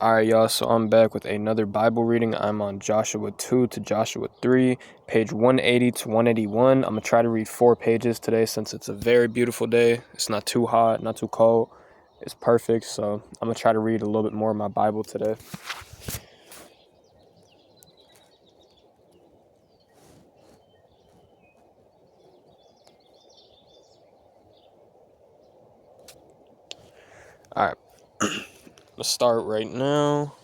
Alright, y'all, so I'm back with another Bible reading. I'm on Joshua 2 to Joshua 3, page 180 to 181. I'm going to try to read 4 pages today since it's a very beautiful day. It's not too hot, not too cold. It's perfect, so I'm going to try to read a little bit more of my Bible today. Alright, let's start right now.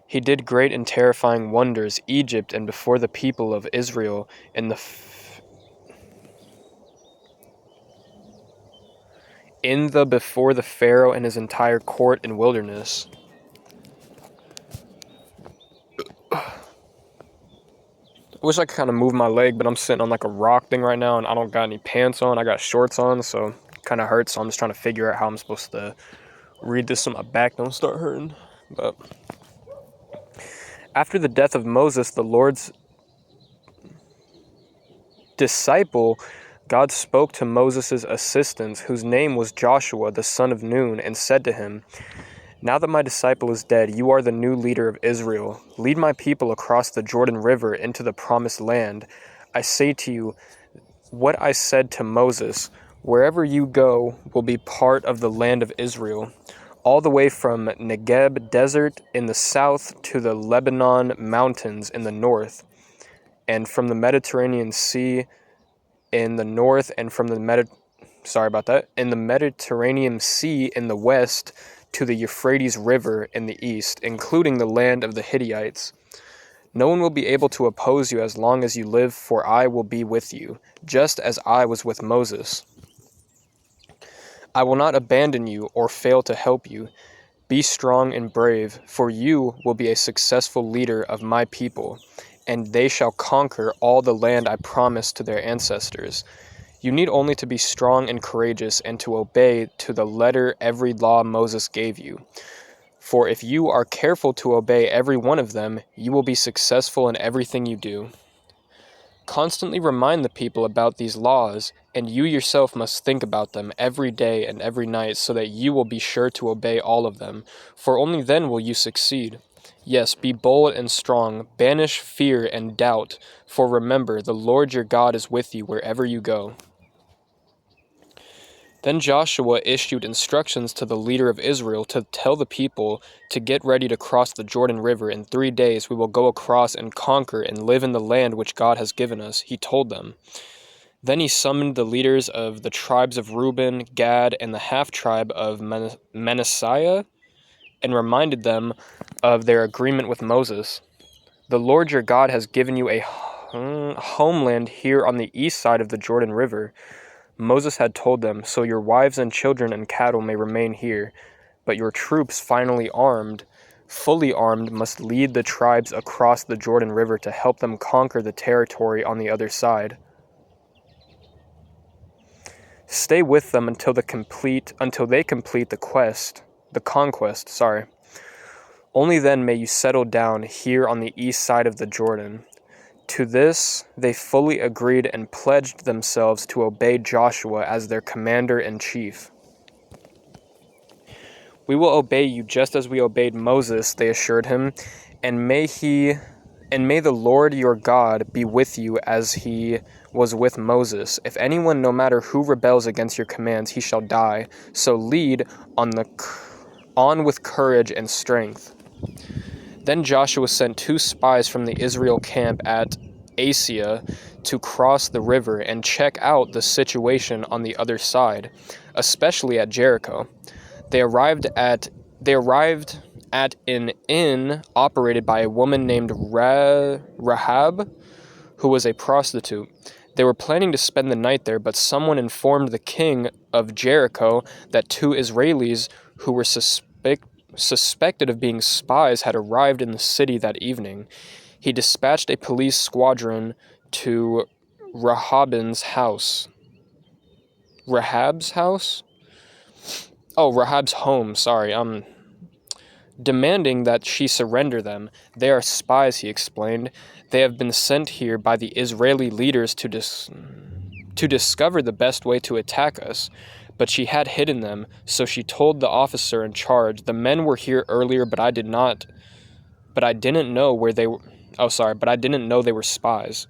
He did great and terrifying wonders, Egypt and before the people of Israel before the Pharaoh and his entire court and wilderness. I wish I could kind of move my leg, but I'm sitting on like a rock thing right now, and I don't got any pants on. I got shorts on, so it kind of hurts. So I'm just trying to figure out how I'm supposed to read this so my back don't start hurting. But after the death of Moses, the Lord's disciple, God spoke to Moses' assistant, whose name was Joshua, the son of Nun, and said to him, "Now that my disciple is dead, you are the new leader of Israel. Lead my people across the Jordan River into the promised land. I say to you, what I said to Moses, wherever you go will be part of the land of Israel, all the way from Negeb desert in the south to the Lebanon mountains in the north, and from the Mediterranean Sea in the north, and from the in the Mediterranean Sea in the west to the Euphrates River in the east, including the land of the Hittites. No one will be able to oppose you as long as you live, for I will be with you, just as I was with Moses. I will not abandon you or fail to help you. Be strong and brave, for you will be a successful leader of my people, and they shall conquer all the land I promised to their ancestors. You need only to be strong and courageous and to obey to the letter every law Moses gave you. For if you are careful to obey every one of them, you will be successful in everything you do. Constantly remind the people about these laws, and you yourself must think about them every day and every night so that you will be sure to obey all of them, for only then will you succeed. Yes, be bold and strong, banish fear and doubt, for remember, the Lord your God is with you wherever you go." Then Joshua issued instructions to the leader of Israel to tell the people to get ready to cross the Jordan River. In 3 days we will go across and conquer and live in the land which God has given us, he told them. Then he summoned the leaders of the tribes of Reuben, Gad, and the half-tribe of Manasseh, and reminded them of their agreement with Moses. The Lord your God has given you a homeland here on the east side of the Jordan River. Moses had told them, "So your wives and children and cattle may remain here, but your troops fully armed, must lead the tribes across the Jordan River to help them conquer the territory on the other side. Stay with them until they complete the conquest. Only then may you settle down here on the east side of the Jordan." To this they fully agreed and pledged themselves to obey Joshua as their commander-in-chief. "We will obey you just as we obeyed Moses," they assured him, and may the Lord your God be with you as he was with Moses. If anyone, no matter who, rebels against your commands, he shall die. So lead on with courage and strength." Then Joshua sent 2 spies from the Israel camp at Assia to cross the river and check out the situation on the other side, especially at Jericho. They arrived at an inn operated by a woman named Rahab, who was a prostitute. They were planning to spend the night there, but someone informed the king of Jericho that 2 Israelis who were suspected of being spies had arrived in the city that evening. He dispatched a police squadron to Rahab's house. Rahab's house? Oh, Rahab's home, sorry. Demanding that she surrender them. "They are spies," he explained. "They have been sent here by the Israeli leaders to to discover the best way to attack us. But she had hidden them, so she told the officer in charge, "The men were here earlier, but I didn't know where they were. But I didn't know they were spies."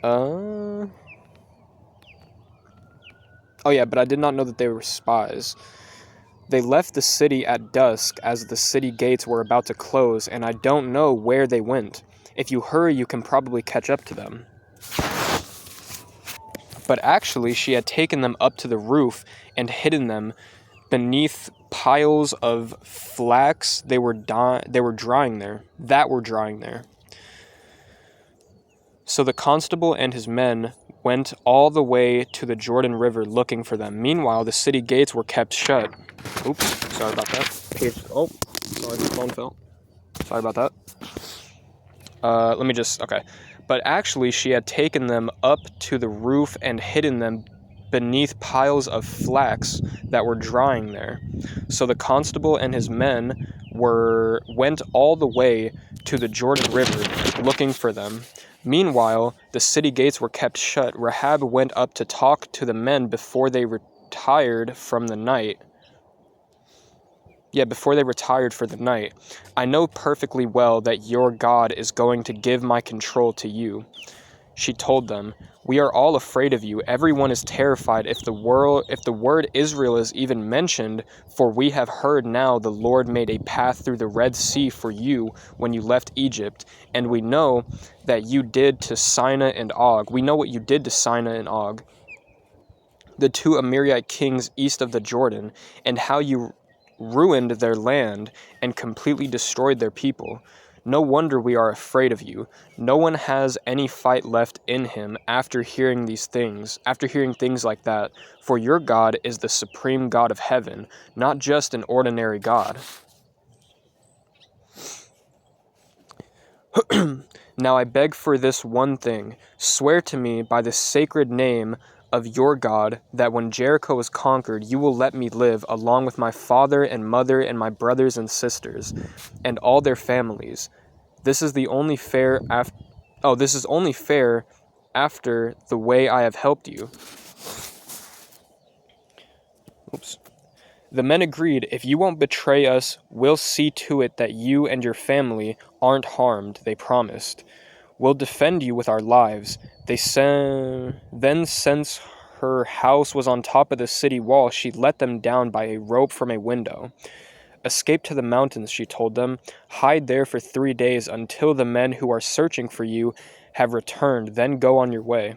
But I did not know that they were spies. They left the city at dusk as the city gates were about to close, and I don't know where they went. If you hurry, you can probably catch up to them. But actually, she had taken them up to the roof and hidden them beneath piles of flax they were drying there. So the constable and his men went all the way to the Jordan River looking for them. Meanwhile, the city gates were kept shut. Oops, sorry about that. Sorry, the phone fell. Sorry about that. But actually, she had taken them up to the roof and hidden them beneath piles of flax that were drying there. So the constable and his men went all the way to the Jordan River looking for them. Meanwhile, the city gates were kept shut. Rahab went up to talk to the men before they retired for the night. "I know perfectly well that your God is going to give my control to you," she told them. "We are all afraid of you. Everyone is terrified if the word Israel is even mentioned, for we have heard now the Lord made a path through the Red Sea for you when you left Egypt, and we know that you did to Sinai and Og. We know what you did to Sinai and Og, the two Amorite kings east of the Jordan, and how you ruined their land and completely destroyed their people. No wonder we are afraid of you. No one has any fight left in him after hearing things like that, for your God is the supreme God of heaven, not just an ordinary God. Now I beg for this one thing. Swear to me by the sacred name of your God that when Jericho is conquered, you will let me live along with my father and mother and my brothers and sisters and all their families. This is only fair after the way I have helped you." Oops. The men agreed. "If you won't betray us, we'll see to it that you and your family aren't harmed," they promised. "We'll defend you with our lives." Then, since her house was on top of the city wall, she let them down by a rope from a window. "Escape to the mountains," she told them. "Hide there for 3 days until the men who are searching for you have returned, then go on your way."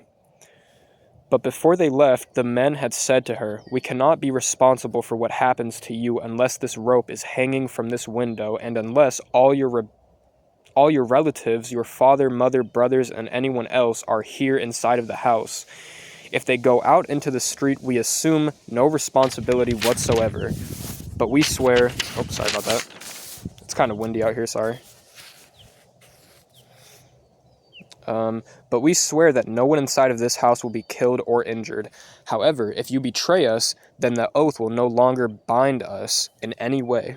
But before they left, the men had said to her, "We cannot be responsible for what happens to you unless this rope is hanging from this window, and unless all your relatives, your father, mother, brothers, and anyone else are here inside of the house. If they go out into the street, we assume no responsibility whatsoever. But we swear..." Oh, sorry about that. It's kind of windy out here, sorry. "But we swear that no one inside of this house will be killed or injured. However, if you betray us, then the oath will no longer bind us in any way."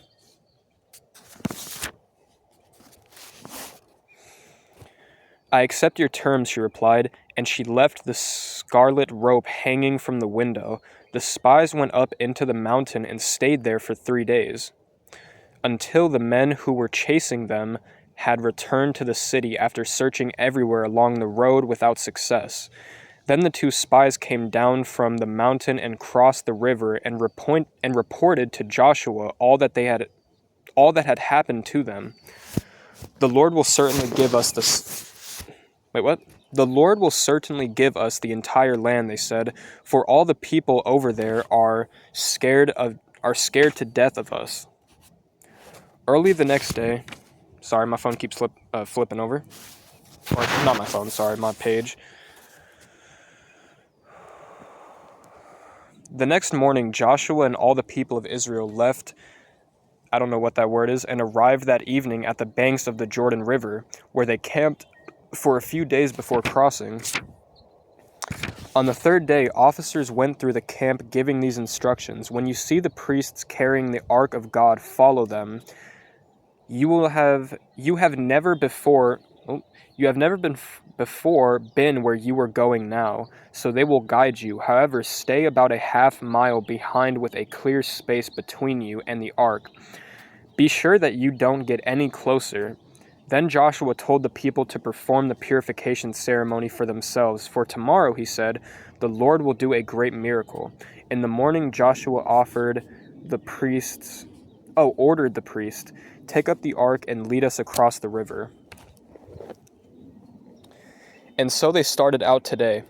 "I accept your terms," she replied, and she left the scarlet rope hanging from the window. The spies went up into the mountain and stayed there for 3 days, until the men who were chasing them had returned to the city after searching everywhere along the road without success. Then the 2 spies came down from the mountain and crossed the river and reported to Joshua all that had happened to them. "The Lord will certainly give us "The Lord will certainly give us the entire land," they said, "for all the people over there are scared to death of us." Early the next day, sorry, my phone keeps flipping over. Or not my phone, sorry, my page. The next morning, Joshua and all the people of Israel left, I don't know what that word is, and arrived that evening at the banks of the Jordan River, where they camped for a few days before crossing. On the 3rd day, officers went through the camp giving these instructions: "When you see the priests carrying the ark of God, follow them. You have never before you have never before been where you are going now, so they will guide you. However, stay about a half-mile behind with a clear space between you and the ark. Be sure that you don't get any closer." Then Joshua told the people to perform the purification ceremony for themselves, for tomorrow, he said, the Lord will do a great miracle. In the morning, Joshua ordered the priest, "Take up the ark and lead us across the river." And so they started out today.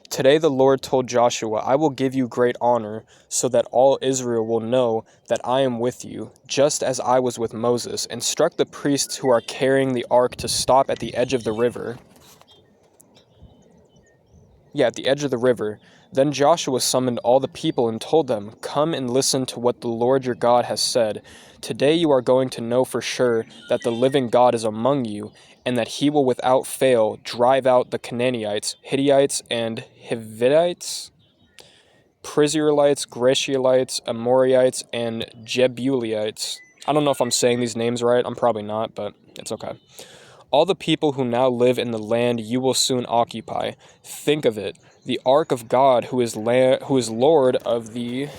Today the Lord told Joshua, "I will give you great honor, so that all Israel will know that I am with you, just as I was with Moses," and struck the priests who are carrying the ark to stop at the edge of the river. At the edge of the river. Then Joshua summoned all the people and told them, "Come and listen to what the Lord your God has said. Today you are going to know for sure that the living God is among you, and that he will without fail drive out the Canaanites, Hittites, and Hivites, Perizzites, Gershonites, Amorites, and Jebusites." I don't know if I'm saying these names right. I'm probably not, but it's okay. "All the people who now live in the land you will soon occupy. Think of it. The ark of God, who is Lord of the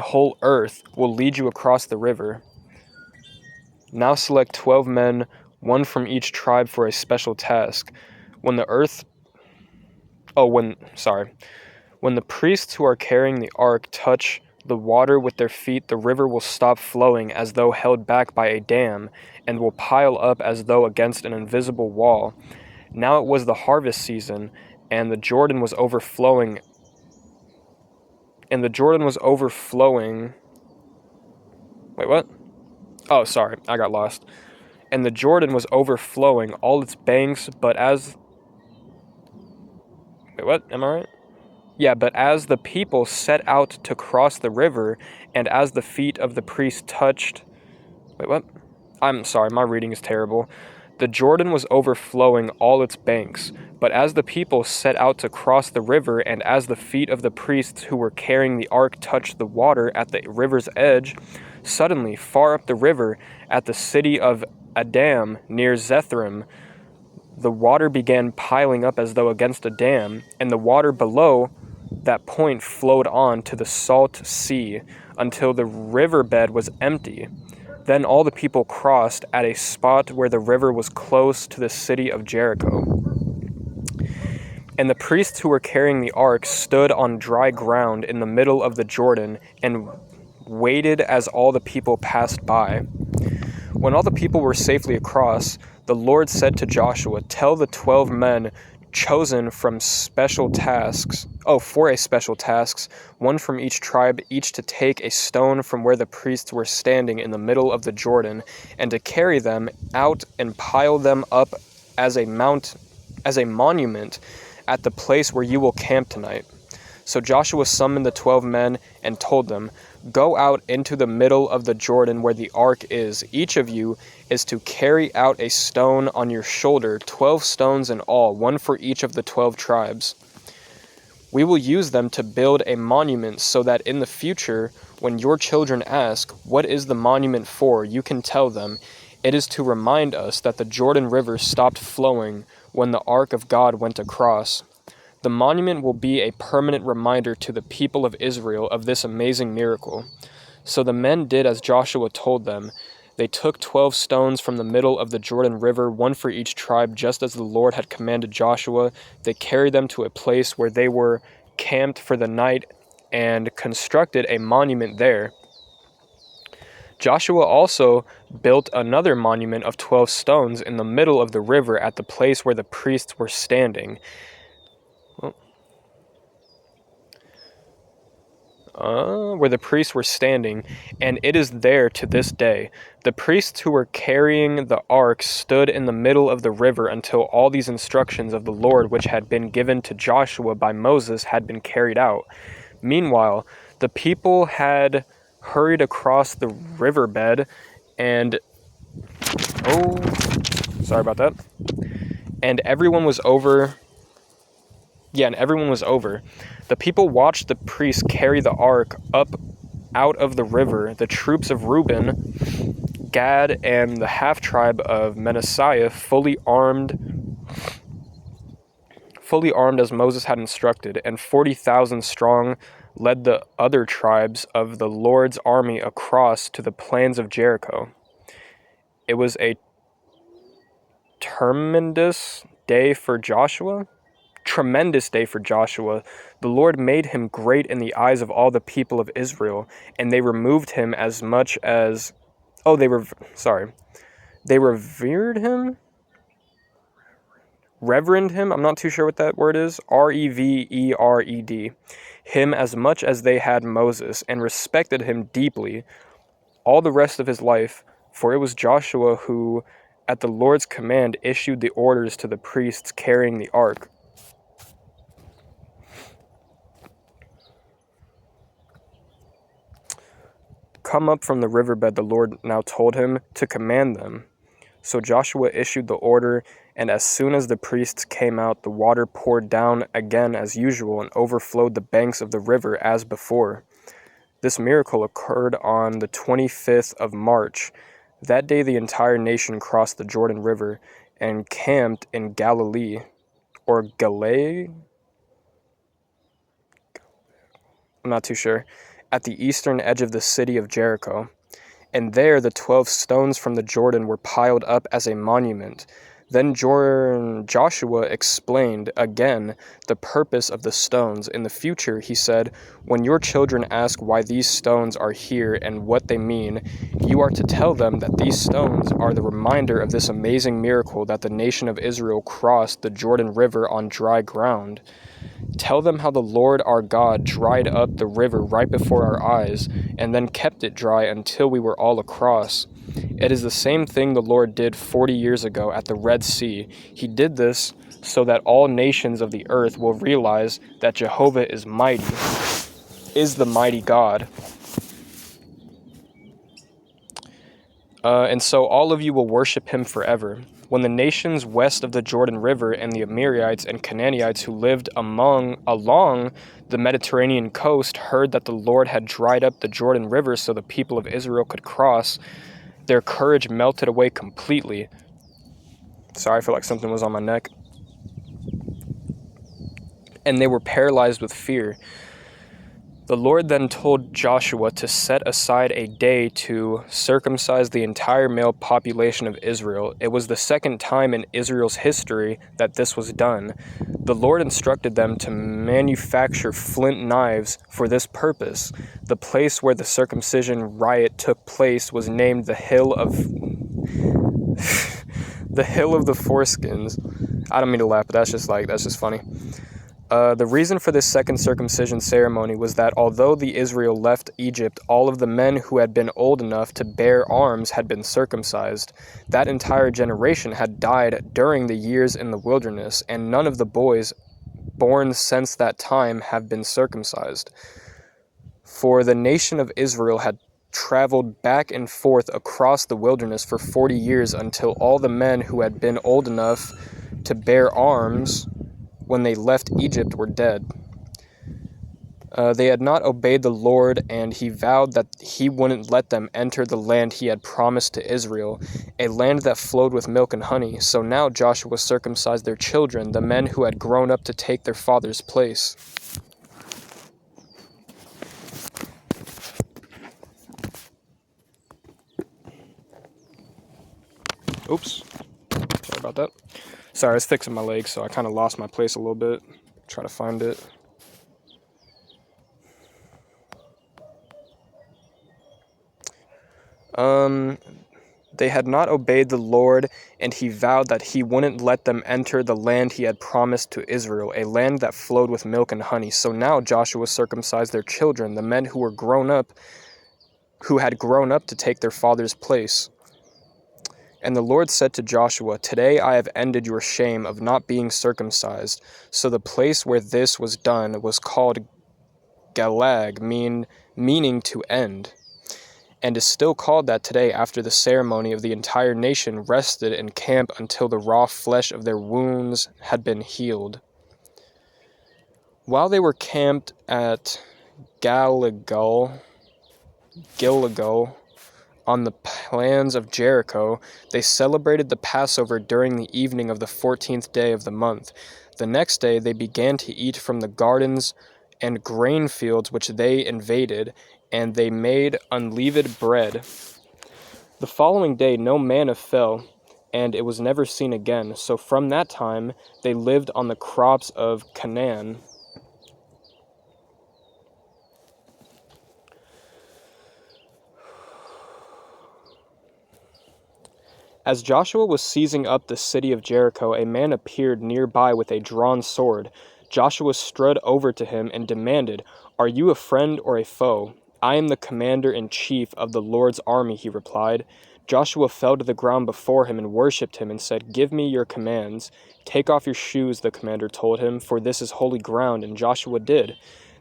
whole earth, will lead you across the river. Now select 12 men, one from each tribe, for a special task. When the priests who are carrying the ark touch the water with their feet, the river will stop flowing as though held back by a dam, and will pile up as though against an invisible wall. Now it was the harvest season, and the Jordan was overflowing. Wait, what? Oh, sorry, I got lost. And the Jordan was overflowing all its banks, but as... Wait, what? Am I right? But as the people set out to cross the river, and as the feet of the priest touched... Wait, what? I'm sorry, my reading is terrible. The Jordan was overflowing all its banks, but as the people set out to cross the river, and as the feet of the priests who were carrying the ark touched the water at the river's edge, suddenly, far up the river, at the city of Adam, near Zethrim, the water began piling up as though against a dam, and the water below that point flowed on to the salt sea until the riverbed was empty. Then all the people crossed at a spot where the river was close to the city of Jericho. And the priests who were carrying the ark stood on dry ground in the middle of the Jordan and waited as all the people passed by. When all the people were safely across, the Lord said to Joshua, "Tell the 12 men chosen for a special task, one from each tribe, each to take a stone from where the priests were standing in the middle of the Jordan, and to carry them out and pile them up as a monument at the place where you will camp tonight." So Joshua summoned the 12 men and told them, "Go out into the middle of the Jordan where the ark is. Each of you is to carry out a stone on your shoulder, 12 stones in all, one for each of the 12 tribes. We will use them to build a monument so that in the future, when your children ask, 'What is the monument for?' you can tell them, 'It is to remind us that the Jordan River stopped flowing when the ark of God went across.' The monument will be a permanent reminder to the people of Israel of this amazing miracle." So the men did as Joshua told them. They took 12 stones from the middle of the Jordan River, one for each tribe, just as the Lord had commanded Joshua. They carried them to a place where they were camped for the night and constructed a monument there. Joshua also built another monument of 12 stones in the middle of the river at the place where the priests were standing. And it is there to this day. The priests who were carrying the ark stood in the middle of the river until all these instructions of the Lord which had been given to Joshua by Moses had been carried out. Meanwhile, the people had hurried across the riverbed and everyone was over Yeah, and everyone was over. The people watched the priests carry the ark up out of the river. The troops of Reuben, Gad, and the half-tribe of Manasseh, fully armed as Moses had instructed, and 40,000 strong led the other tribes of the Lord's army across to the plains of Jericho. It was a tremendous day for Joshua. The Lord made him great in the eyes of all the people of Israel, and they removed him as much as... They revered him? Reverend him? I'm not too sure what that word is. Revered. Him as much as they had Moses, and respected him deeply all the rest of his life, for it was Joshua who, at the Lord's command, issued the orders to the priests carrying the ark. Come up from the riverbed, the Lord now told him to command them. So Joshua issued the order, and as soon as the priests came out, the water poured down again as usual and overflowed the banks of the river as before. This miracle occurred on the 25th of March. That day the entire nation crossed the Jordan River and camped in Galilee, or Galilee? I'm not too sure, at the eastern edge of the city of Jericho. And there the 12 stones from the Jordan were piled up as a monument. Then Joshua explained again the purpose of the stones. In the future, he said, when your children ask why these stones are here and what they mean, you are to tell them that these stones are the reminder of this amazing miracle that the nation of Israel crossed the Jordan River on dry ground. Tell them how the Lord our God dried up the river right before our eyes, and then kept it dry until we were all across. It is the same thing the Lord did 40 years ago at the Red Sea. He did this so that all nations of the earth will realize that Jehovah is the mighty God. And so all of you will worship him forever. When the nations west of the Jordan River and the Amorites and Canaanites who lived along the Mediterranean coast heard that the Lord had dried up the Jordan River so the people of Israel could cross, their courage melted away completely. Sorry, I feel like something was on my neck. And they were paralyzed with fear. The Lord then told Joshua to set aside a day to circumcise the entire male population of Israel. It was the second time in Israel's history that this was done. The Lord instructed them to manufacture flint knives for this purpose. The place where the circumcision riot took place was named the Hill of the Foreskins. I don't mean to laugh, but that's just funny. The reason for this second circumcision ceremony was that although the Israel left Egypt, all of the men who had been old enough to bear arms had been circumcised. That entire generation had died during the years in the wilderness, and none of the boys born since that time have been circumcised. For the nation of Israel had traveled back and forth across the wilderness for 40 years until all the men who had been old enough to bear arms when they left Egypt were dead. They had not obeyed the Lord, and he vowed that he wouldn't let them enter the land he had promised to Israel, a land that flowed with milk and honey. So now Joshua circumcised their children, the men who had grown up to take their father's place. Oops. Sorry about that. Sorry, I was fixing my leg, so I kind of lost my place a little bit. Try to find it. They had not obeyed the Lord, and he vowed that he wouldn't let them enter the land he had promised to Israel, a land that flowed with milk and honey. So now Joshua circumcised their children, the men who had grown up to take their father's place. And the Lord said to Joshua, "Today I have ended your shame of not being circumcised." So the place where this was done was called Galag, meaning to end, and is still called that today after the ceremony of the entire nation rested in camp until the raw flesh of their wounds had been healed. While they were camped at Gilgal on the plains of Jericho, they celebrated the Passover during the evening of the 14th day of the month. The next day they began to eat from the gardens and grain fields which they invaded, and they made unleavened bread. The following day no manna fell, and it was never seen again. So from that time they lived on the crops of Canaan. As Joshua was seizing up the city of Jericho, a man appeared nearby with a drawn sword. Joshua strode over to him and demanded, "Are you a friend or a foe?" "I am the commander-in-chief of the Lord's army," he replied. Joshua fell to the ground before him and worshipped him and said, "Give me your commands." "Take off your shoes," the commander told him, "for this is holy ground," and Joshua did.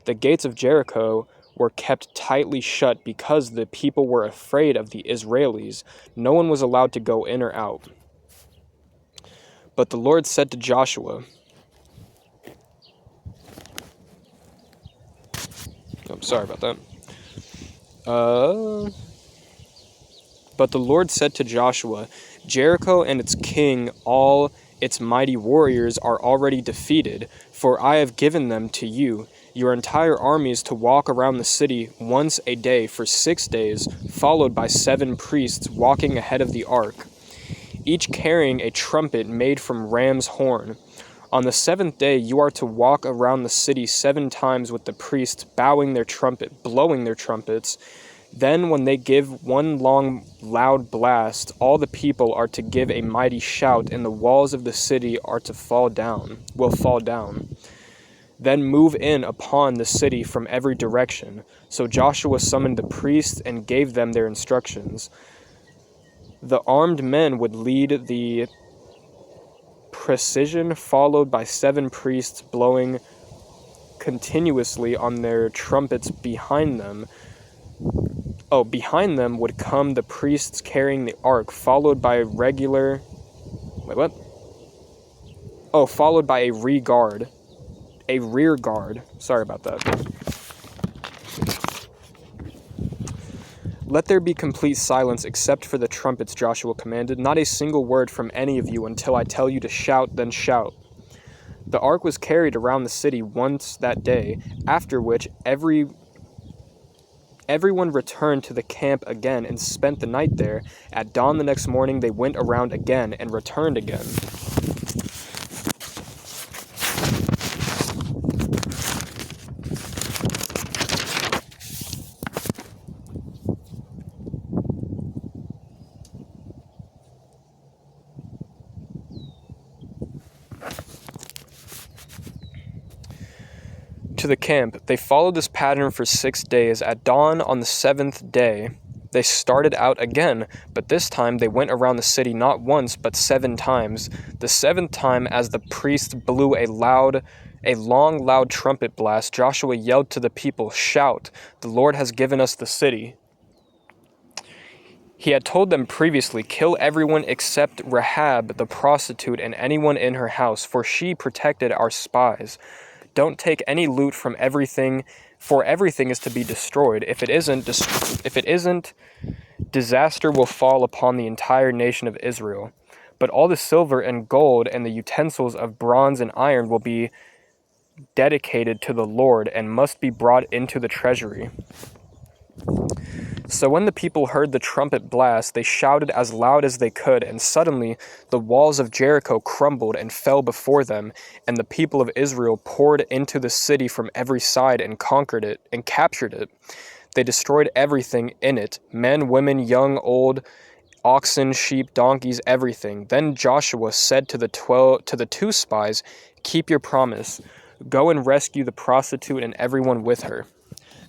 The gates of Jericho were kept tightly shut because the people were afraid of the Israelis. No one was allowed to go in or out. But the Lord said to Joshua, sorry about that. But the Lord said to Joshua, "Jericho and its king, all its mighty warriors, are already defeated, for I have given them to you. Your entire army is to walk around the city once a day for 6 days, followed by 7 priests walking ahead of the ark, each carrying a trumpet made from ram's horn. On the 7th day you are to walk around the city 7 times with the priests blowing their trumpets. Then when they give one long loud blast, all the people are to give a mighty shout, and the walls of the city will fall down. Then move in upon the city from every direction." So Joshua summoned the priests and gave them their instructions. The armed men would lead the procession, followed by 7 priests blowing continuously on their trumpets behind them. Behind them would come the priests carrying the ark, followed by a rear guard. Sorry about that. "Let there be complete silence except for the trumpets," Joshua commanded. "Not a single word from any of you until I tell you to shout, then shout." The ark was carried around the city once that day, after which everyone returned to the camp again and spent the night there. At dawn the next morning they went around again and returned again. To the camp. They followed this pattern for 6 days. At dawn on the 7th day, they started out again, but this time they went around the city not once, but 7 times. The 7th time, as the priests blew a long, loud trumpet blast, Joshua yelled to the people, "Shout! The Lord has given us the city." He had told them previously, "Kill everyone except Rahab the prostitute and anyone in her house, for she protected our spies. Don't take any loot from everything, for everything is to be destroyed. If it isn't, disaster will fall upon the entire nation of Israel. But all the silver and gold and the utensils of bronze and iron will be dedicated to the Lord and must be brought into the treasury." So when the people heard the trumpet blast, they shouted as loud as they could, and suddenly the walls of Jericho crumbled and fell before them, and the people of Israel poured into the city from every side and conquered it and captured it. They destroyed everything in it, men, women, young, old, oxen, sheep, donkeys, everything. Then Joshua said to the 2 spies, "Keep your promise. Go and rescue the prostitute and everyone with her."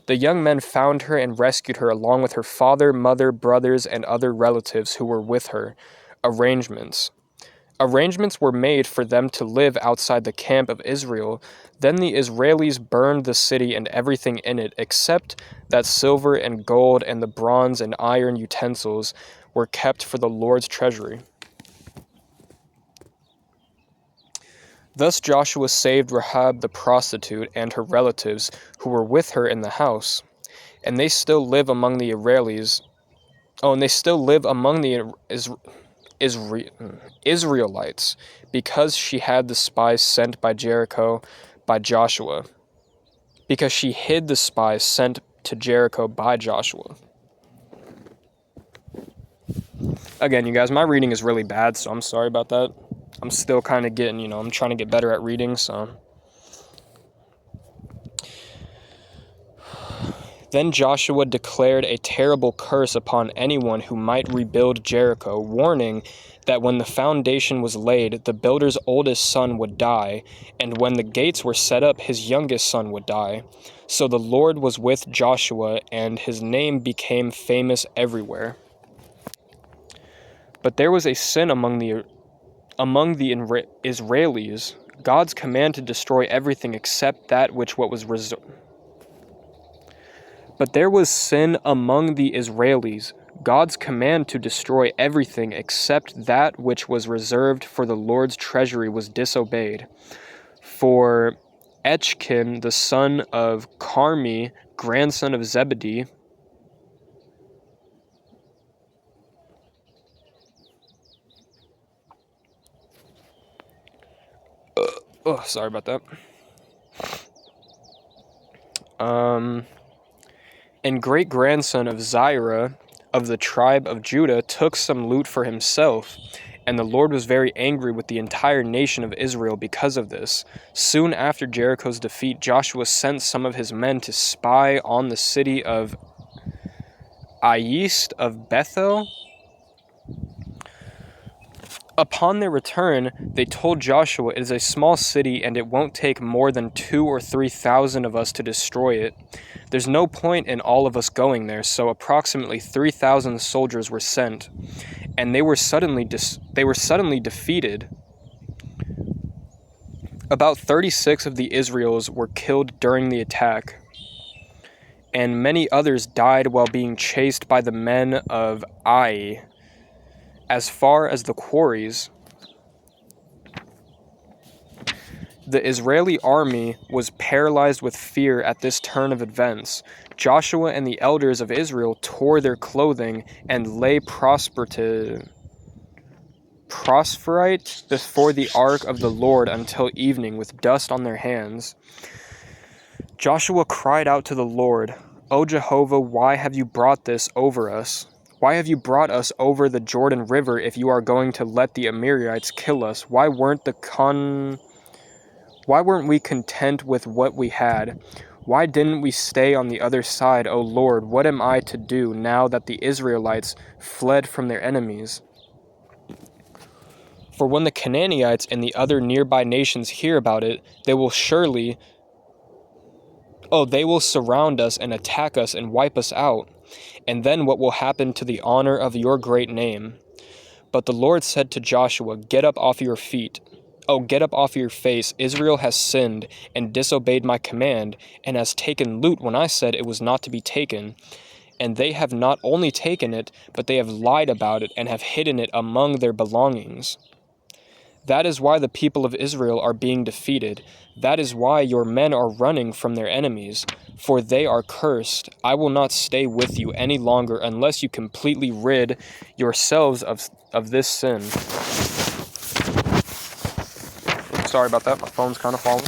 The young men found her and rescued her along with her father, mother, brothers, and other relatives who were with her. Arrangements were made for them to live outside the camp of Israel. Then the Israelis burned the city and everything in it, except that silver and gold and the bronze and iron utensils were kept for the Lord's treasury. Thus Joshua saved Rahab the prostitute and her relatives who were with her in the house, and they still live among the Israelis. Oh, and they still live among the Israelites, because she had the spies sent by Jericho by Joshua. Because she hid the spies sent to Jericho by Joshua. Again, you guys, my reading is really bad, so I'm sorry about that. I'm still kind of getting, I'm trying to get better at reading, so. Then Joshua declared a terrible curse upon anyone who might rebuild Jericho, warning that when the foundation was laid, the builder's oldest son would die, and when the gates were set up, his youngest son would die. So the Lord was with Joshua, and his name became famous everywhere. But there was a sin among the Israelis, God's command to destroy everything except that which was reserved. But there was sin among the Israelis, God's command to destroy everything except that which was reserved for the Lord's treasury was disobeyed. For Echkin, the son of Carmi, grandson of Zebedee, sorry about that. And great-grandson of Zerah of the tribe of Judah took some loot for himself, and the Lord was very angry with the entire nation of Israel because of this. Soon after Jericho's defeat, Joshua sent some of his men to spy on the city of East of Bethel. Upon their return, they told Joshua, "It is a small city, and it won't take more than 2,000 or 3,000 of us to destroy it. There's no point in all of us going there." So approximately 3,000 soldiers were sent, and they were suddenly defeated. About 36 of the Israelites were killed during the attack, and many others died while being chased by the men of Ai as far as the quarries. The Israeli army was paralyzed with fear at this turn of events. Joshua and the elders of Israel tore their clothing and lay prostrate before the ark of the Lord until evening with dust on their hands. Joshua cried out to the Lord, "O Jehovah, why have you brought this over us? Why have you brought us over the Jordan River if you are going to let the Amorites kill us? Why weren't we content with what we had? Why didn't we stay on the other side, O Lord? What am I to do now that the Israelites fled from their enemies? For when the Canaanites and the other nearby nations hear about it, they will surround us and attack us and wipe us out. And then what will happen to the honor of your great name?" But the Lord said to Joshua, get up off your face. Israel has sinned and disobeyed my command, and has taken loot when I said it was not to be taken. And they have not only taken it, but they have lied about it and have hidden it among their belongings. That is why the people of Israel are being defeated. That is why your men are running from their enemies, for they are cursed. I will not stay with you any longer unless you completely rid yourselves of this sin. Sorry about that, my phone's kind of falling.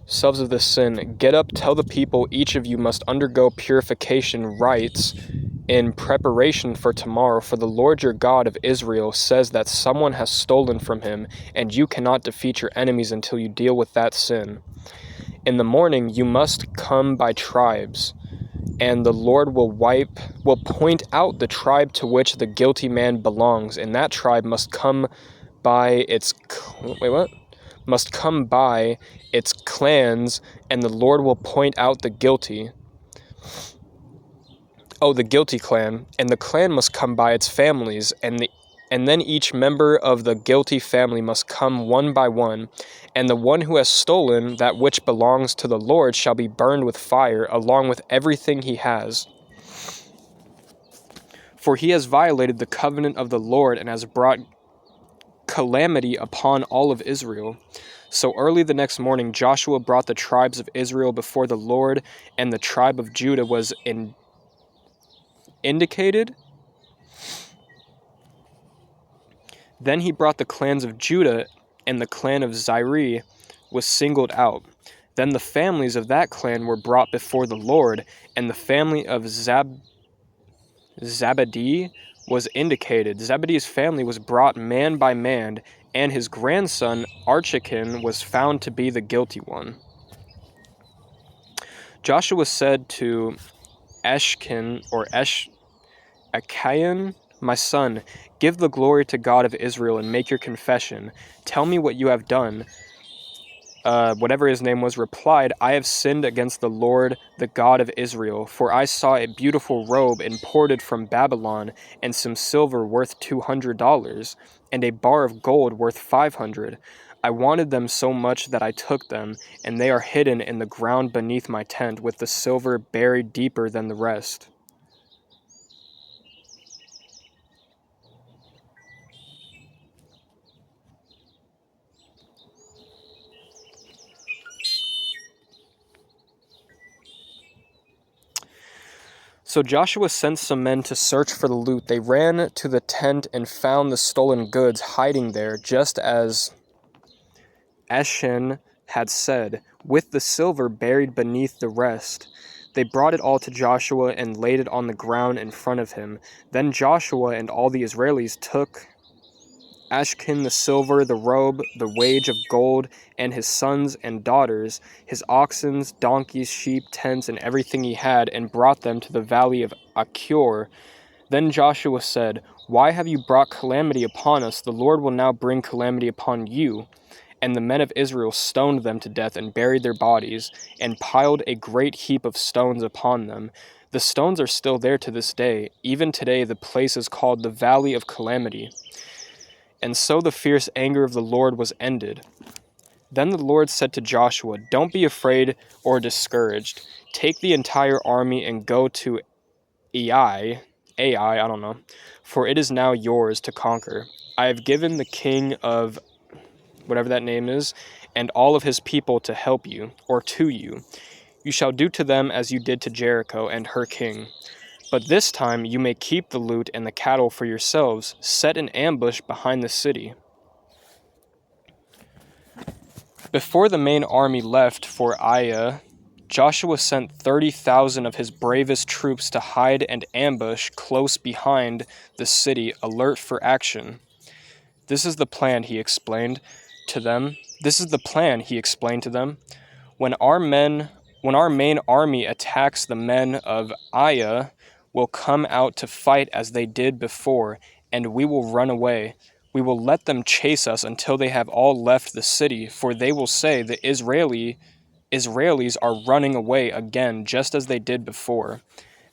Selves of this sin, get up, tell the people each of you must undergo purification rites in preparation for tomorrow, for the Lord your God of Israel says that someone has stolen from him, and you cannot defeat your enemies until you deal with that sin. In the morning you must come by tribes, and the Lord will point out the tribe to which the guilty man belongs, and that tribe must come by its clans, and the Lord will point out the guilty clan, and the clan must come by its families, and And then each member of the guilty family must come one by one, and the one who has stolen that which belongs to the Lord shall be burned with fire, along with everything he has. For he has violated the covenant of the Lord and has brought calamity upon all of Israel. So early the next morning, Joshua brought the tribes of Israel before the Lord, and the tribe of Judah was indicated. Then he brought the clans of Judah, and the clan of Zerah was singled out. Then the families of that clan were brought before the Lord, and the family of Zabadi was indicated. Zabadi's family was brought man by man, and his grandson Archichan was found to be the guilty one. Joshua said to Achayan, my son, give the glory to God of Israel and make your confession. Tell me what you have done. Whatever his name was, replied, I have sinned against the Lord, the God of Israel, for I saw a beautiful robe imported from Babylon, and some silver worth $200, and a bar of gold worth 500. I wanted them so much that I took them, and they are hidden in the ground beneath my tent, with the silver buried deeper than the rest. So Joshua sent some men to search for the loot. They ran to the tent and found the stolen goods hiding there, just as Eshen had said, with the silver buried beneath the rest. They brought it all to Joshua and laid it on the ground in front of him. Then Joshua and all the Israelis took Ashkin the silver, the robe, the wage of gold, and his sons and daughters, his oxen, donkeys, sheep, tents, and everything he had, and brought them to the valley of Achor. Then Joshua said, Why have you brought calamity upon us? The Lord will now bring calamity upon you. And the men of Israel stoned them to death and buried their bodies, and piled a great heap of stones upon them. The stones are still there to this day. Even today the place is called the Valley of Calamity. And so the fierce anger of the Lord was ended. Then the Lord said to Joshua, Don't be afraid or discouraged. Take the entire army and go to Ai, for it is now yours to conquer. I have given the king of whatever that name is, and all of his people to help you, or to you. You shall do to them as you did to Jericho and her king. But this time you may keep the loot and the cattle for yourselves. Set an ambush behind the city. Before the main army left for Ai, Joshua sent 30,000 of his bravest troops to hide and ambush close behind the city, alert for action. This is the plan, he explained to them. When our main army attacks, the men of Ai will come out to fight as they did before, and we will run away. We will let them chase us until they have all left the city, for they will say the Israelis are running away again, just as they did before.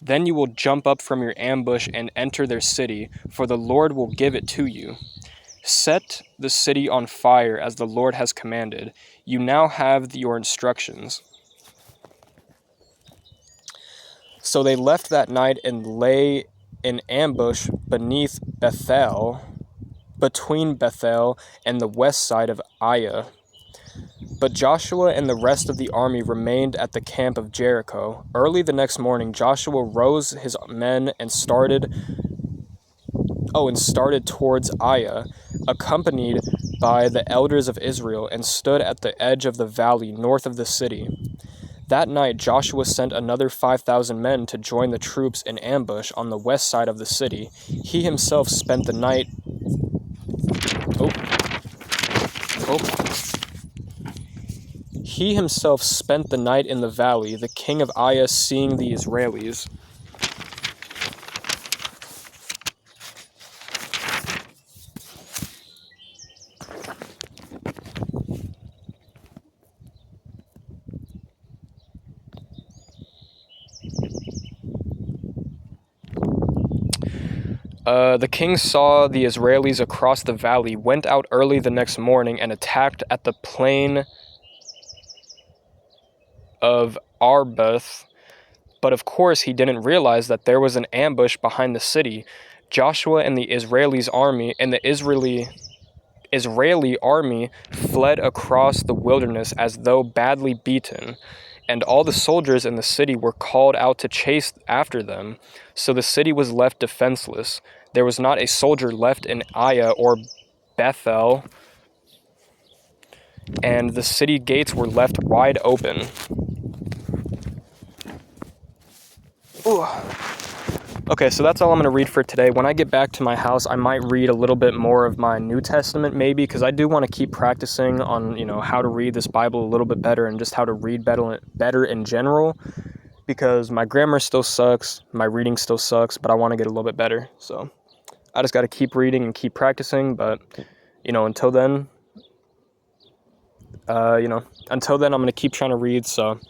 Then you will jump up from your ambush and enter their city, for the Lord will give it to you. Set the city on fire as the Lord has commanded. You now have your instructions. So they left that night and lay in ambush between Bethel and the west side of Ai. But Joshua and the rest of the army remained at the camp of Jericho. Early the next morning, Joshua rose his men and started towards Ai, accompanied by the elders of Israel, and stood at the edge of the valley north of the city. That night Joshua sent another 5,000 men to join the troops in ambush on the west side of the city. He himself spent the night in the valley, the king of Ai seeing the Israelis. The king saw the Israelis across the valley, went out early the next morning, and attacked at the plain of Arbath. But of course, he didn't realize that there was an ambush behind the city. Joshua and the Israeli army fled across the wilderness as though badly beaten, and all the soldiers in the city were called out to chase after them. So the city was left defenseless. There was not a soldier left in Ai or Bethel, and the city gates were left wide open. Ooh. Okay, so that's all I'm going to read for today. When I get back to my house, I might read a little bit more of my New Testament maybe, because I do want to keep practicing on, how to read this Bible a little bit better and just how to read better in general, because my grammar still sucks, my reading still sucks, but I want to get a little bit better. So I just got to keep reading and keep practicing, but, until then, I'm going to keep trying to read, so...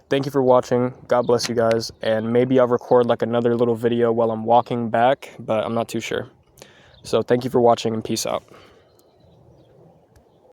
Thank you for watching. God bless you guys. And maybe I'll record like another little video while I'm walking back, but I'm not too sure. So thank you for watching and peace out.